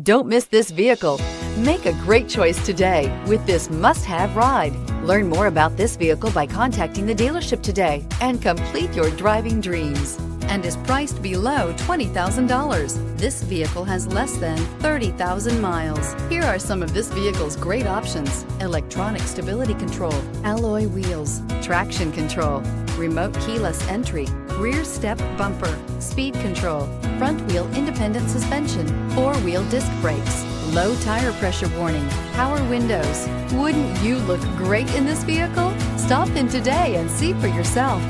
Don't miss this vehicle. Make a great choice today with this must-have ride. Learn more about this vehicle by contacting the dealership today and complete your driving dreams, and is priced below $20,000. This vehicle has less than 30,000 miles. Here are some of this vehicle's great options: electronic stability control, alloy wheels, traction control, remote keyless entry, rear step bumper, speed control, front wheel independent suspension, four-wheel disc brakes, low tire pressure warning, power windows. Wouldn't you look great in this vehicle? Stop in today and see for yourself.